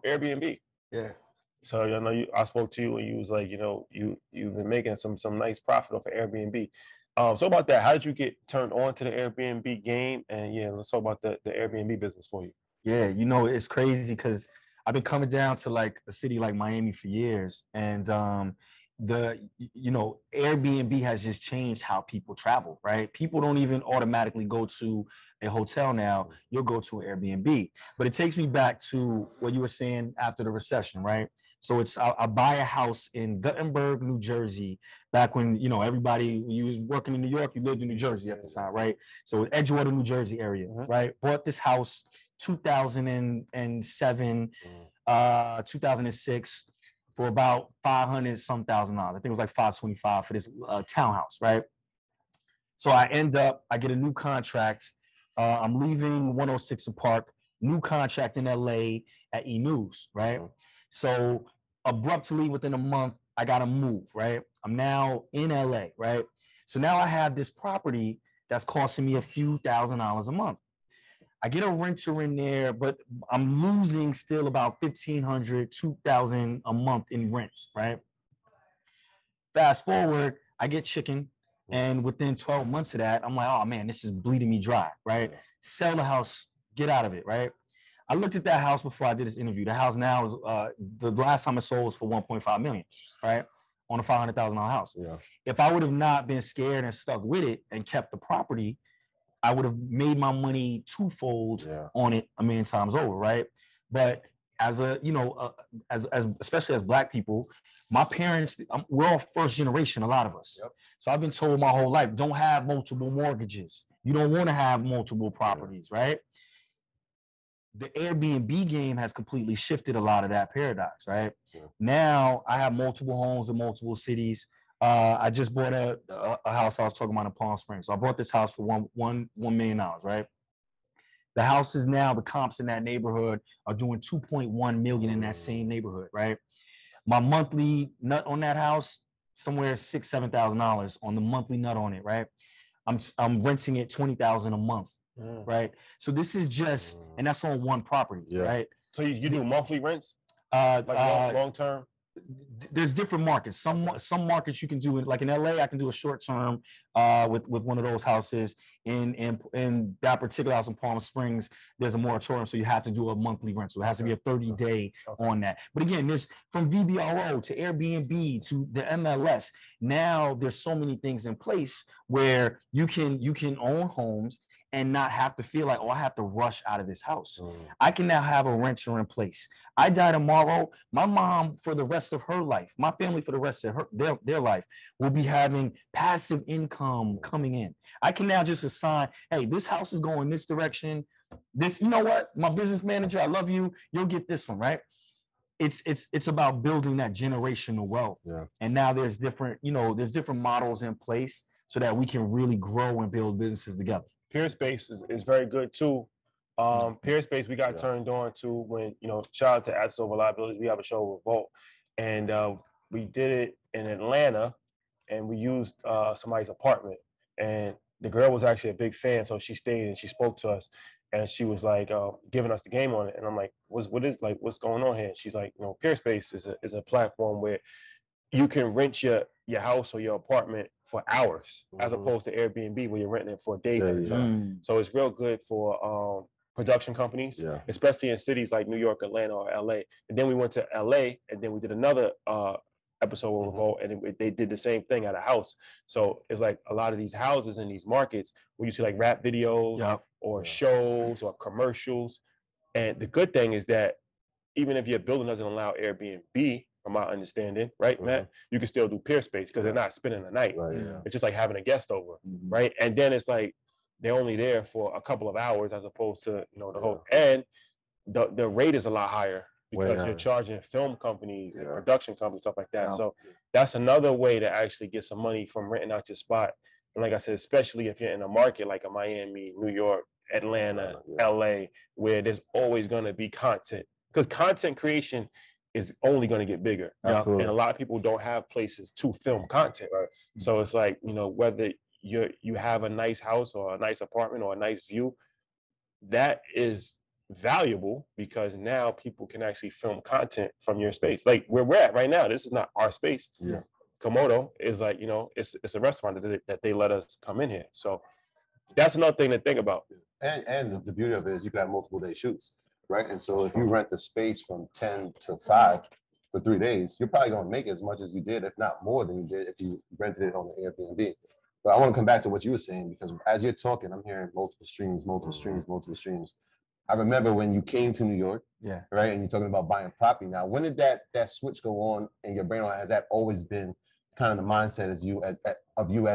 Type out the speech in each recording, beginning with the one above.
Airbnb. Yeah. So I spoke to you and you was like, you've been making some nice profit off of Airbnb. So about that, how did you get turned on to the Airbnb game? And yeah, let's talk about the Airbnb business for you. Yeah, it's crazy because I've been coming down to like a city like Miami for years, and Airbnb has just changed how people travel, right? People don't even automatically go to a hotel now. You'll go to an Airbnb. But it takes me back to what you were saying after the recession, right? So I buy a house in Guttenberg, New Jersey, back when, everybody, you was working in New York, you lived in New Jersey at the time, right? So Edgewater, New Jersey area, right? Bought this house 2007, 2006 for about $500,000. I think it was like $525 for this townhouse, right? So I get a new contract. I'm leaving 106 and Park, new contract in LA at E-News, right? So abruptly within a month, I got to move, right? I'm now in LA, right? So now I have this property that's costing me a few $1,000s a month. I get a renter in there, but I'm losing still about $1,500, $2,000 a month in rents, right? Fast forward, I get chicken, and within 12 months of that, I'm like, oh man, this is bleeding me dry, right? Sell the house, get out of it, right? I looked at that house before I did this interview. The house now is the last time it sold was for $1.5 million, right? On a $500,000 house. Yeah. If I would have not been scared and stuck with it and kept the property, I would have made my money twofold on it a million times over, right? But as especially as Black people, my parents, we're all first generation, a lot of us. Yep. So I've been told my whole life, don't have multiple mortgages. You don't want to have multiple properties, right? The Airbnb game has completely shifted a lot of that paradox, right? Yeah. Now I have multiple homes in multiple cities. I just bought a house I was talking about in Palm Springs. So I bought this house for $1 million, right? The houses now, the comps in that neighborhood are doing 2.1 million in that same neighborhood, right? My monthly nut on that house, somewhere $6,000-$7,000 on the monthly nut on it, right? I'm renting it $20,000 a month, right? So this is just, and that's on one property, right? So you do monthly rents, like long term? There's different markets. Some markets you can do it, like in LA, I can do a short term with one of those houses. In that particular house in Palm Springs, there's a moratorium, so you have to do a monthly rent. So it has to be a 30-day on that. But again, there's from VBRO to Airbnb to the MLS. Now there's so many things in place where you can own homes and not have to feel like, oh, I have to rush out of this house. I can now have a renter in place. I die tomorrow, my mom for the rest of her life, my family for the rest of their life will be having passive income coming in. I can now just assign, hey, this house is going this direction. This, you know what? My business manager, I love you. You'll get this one, right? It's about building that generational wealth. Yeah. And now there's different models in place so that we can really grow and build businesses together. Peerspace is very good too. Peerspace we got turned on to when, shout out to Assets Over Liabilities. We have a show, Revolt, and we did it in Atlanta, and we used somebody's apartment, and the girl was actually a big fan, so she stayed and she spoke to us, and she was like giving us the game on it, and I'm like, what's going on here? And she's like, Peerspace is a platform where you can rent your house or your apartment for hours, as opposed to Airbnb where you're renting it for days at a time. So it's real good for production companies, especially in cities like New York, Atlanta, or LA. And then we went to LA, and then we did another episode of Revolt, and they did the same thing at a house. So it's like a lot of these houses in these markets where you see like rap videos or shows or commercials. And the good thing is that even if your building doesn't allow Airbnb, from my understanding, right, Matt, you can still do Peerspace because they're not spending the night. Right, It's just like having a guest over, right? And then it's like they're only there for a couple of hours as opposed to, the whole, and the rate is a lot higher because you're charging film companies and production companies, stuff like that. So that's another way to actually get some money from renting out your spot. And like I said, especially if you're in a market like a Miami, New York, Atlanta, LA, where there's always going to be content, because content creation is only going to get bigger. And a lot of people don't have places to film content. So it's like, whether you have a nice house or a nice apartment or a nice view, that is valuable because now people can actually film content from your space. Like where we're at right now, this is not our space. Yeah. Komodo is like, you know, it's a restaurant that they let us come in here. So that's another thing to think about. And the beauty of it is you can have multiple day shoots, right? And so if you rent the space from 10 to 5 for 3 days, you're probably gonna make as much as you did, if not more than you did if you rented it on the Airbnb. But I want to come back to what you were saying, because as you're talking, I'm hearing multiple streams, multiple streams, multiple streams. I remember when you came to New York, Yeah. right? And you're talking about buying property. Now, when did that switch go on in your brain? Or has that always been kind of the mindset as you as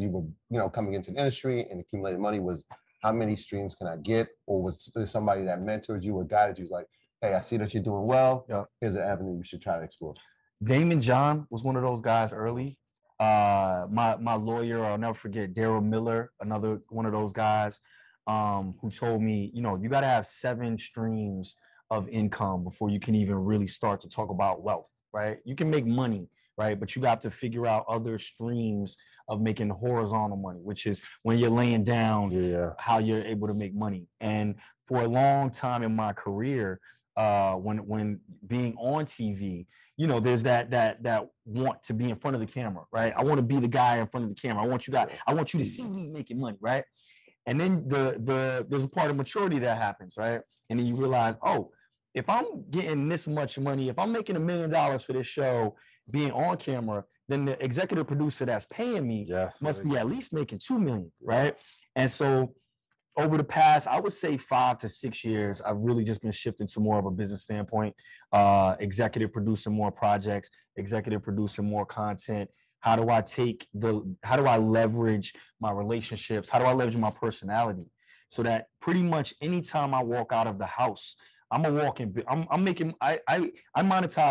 you were, you know, coming into the industry and accumulating money? Was how many streams can I get? Or was there somebody that mentored you or guided you? Was like, hey, I see that you're doing well. Yeah. Here's an avenue you should try to explore. Damon John was one of those guys early. My lawyer, I'll never forget, Daryl Miller, another one of those guys, who told me, you know, you got to have 7 streams of income before you can even really start to talk about wealth, right? You can make money, right? But you got to figure out other streams of making horizontal money, which is when you're laying down, how you're able to make money. And for a long time in my career, when being on TV, you know, there's that want to be in front of the camera, right? I want to be the guy in front of the camera. I want you to see me making money, right? And then there's a part of maturity that happens, right? And then you realize, oh, if I'm getting this much money, if I'm making $1 million for this show, being on camera, then the executive producer that's paying me must be at least making $2 million, right? And so over the past, I would say 5 to 6 years, I've really just been shifting to more of a business standpoint, executive producing more projects, executive producing more content. How do I leverage my relationships? How do I leverage my personality so that pretty much anytime I walk out of the house, I monetize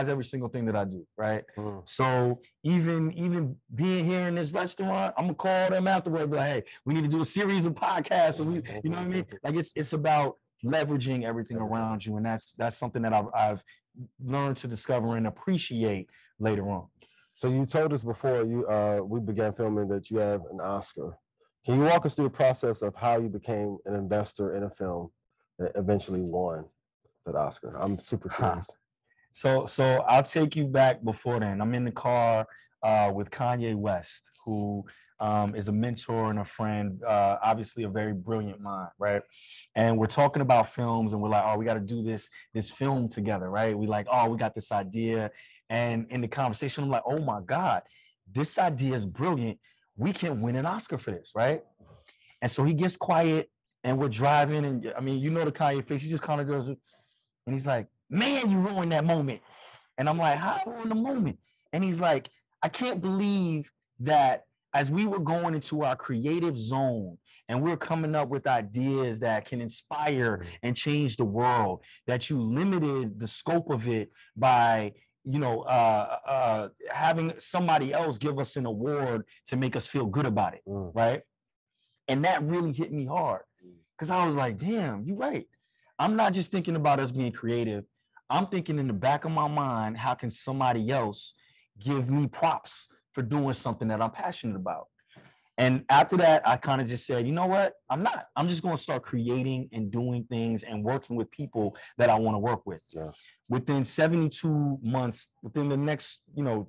every single thing that I do, right? So even being here in this restaurant, I'm gonna call them afterward, be like, hey, we need to do a series of podcasts. So you know what I mean? Like it's about leveraging everything around you, and that's something that I've learned to discover and appreciate later on. So you told us before we began filming that you have an Oscar. Can you walk us through the process of how you became an investor in a film that eventually won that Oscar? I'm super curious. So I'll take you back before then. I'm in the car with Kanye West, who is a mentor and a friend, obviously a very brilliant mind, right? And we're talking about films, and we're like, oh, we got to do this film together, right? We like, oh, we got this idea. And in the conversation, I'm like, oh my God, this idea is brilliant. We can win an Oscar for this, right? And so he gets quiet, and we're driving, and I mean, you know the Kanye face, he just kind of goes, and he's like, man, you ruined that moment. And I'm like, how I ruined the moment? And he's like, I can't believe that as we were going into our creative zone and we're coming up with ideas that can inspire and change the world, that you limited the scope of it by, you know, having somebody else give us an award to make us feel good about it, right? And that really hit me hard because I was like, damn, you're right. I'm not just thinking about us being creative. I'm thinking in the back of my mind, how can somebody else give me props for doing something that I'm passionate about? And after that, I kind of just said, you know what? I'm just going to start creating and doing things and working with people that I want to work with. Yeah. Within 72 months, within the next, 2-3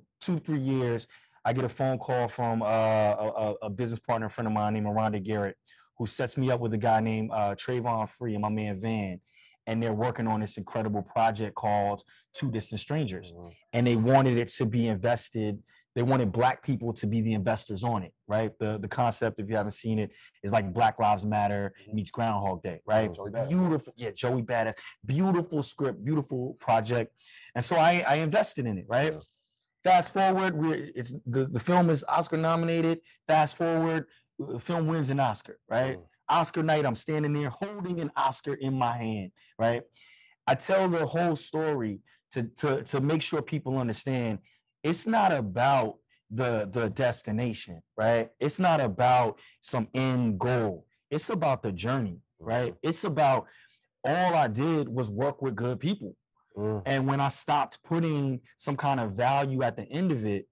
years, I get a phone call from a business partner, friend of mine named Miranda Garrett, who sets me up with a guy named Trayvon Free and my man Van. And they're working on this incredible project called Two Distant Strangers. And they wanted it to be invested. They wanted Black people to be the investors on it, right? The concept, if you haven't seen it, is like Black Lives Matter meets Groundhog Day, right? Beautiful, Joey Badass, beautiful script, beautiful project. And so I invested in it, right? Yeah. Fast forward, the film is Oscar nominated. Fast forward, the film wins an Oscar, right? Oscar night, I'm standing there holding an Oscar in my hand, right? I tell the whole story to make sure people understand it's not about the destination, right? It's not about some end goal. It's about the journey, right? It's about all I did was work with good people. And when I stopped putting some kind of value at the end of it,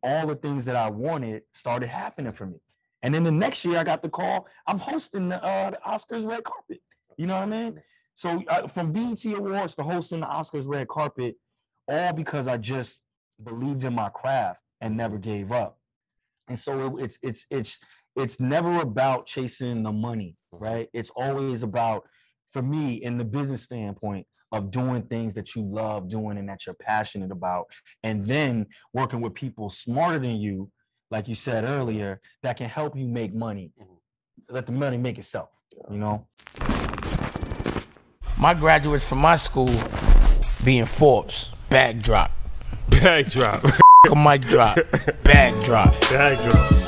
all the things that I wanted started happening for me. And then the next year I got the call, I'm hosting the Oscars red carpet. You know what I mean? So from BET Awards to hosting the Oscars red carpet, all because I just believed in my craft and never gave up. And so it's never about chasing the money, right? It's always about, for me, in the business standpoint, of doing things that you love doing and that you're passionate about, and then working with people smarter than you, like you said earlier, that can help you make money. Let the money make itself, you know? My graduates from my school being Forbes, bag drop. Bag drop. A mic drop, bag drop. Bag drop.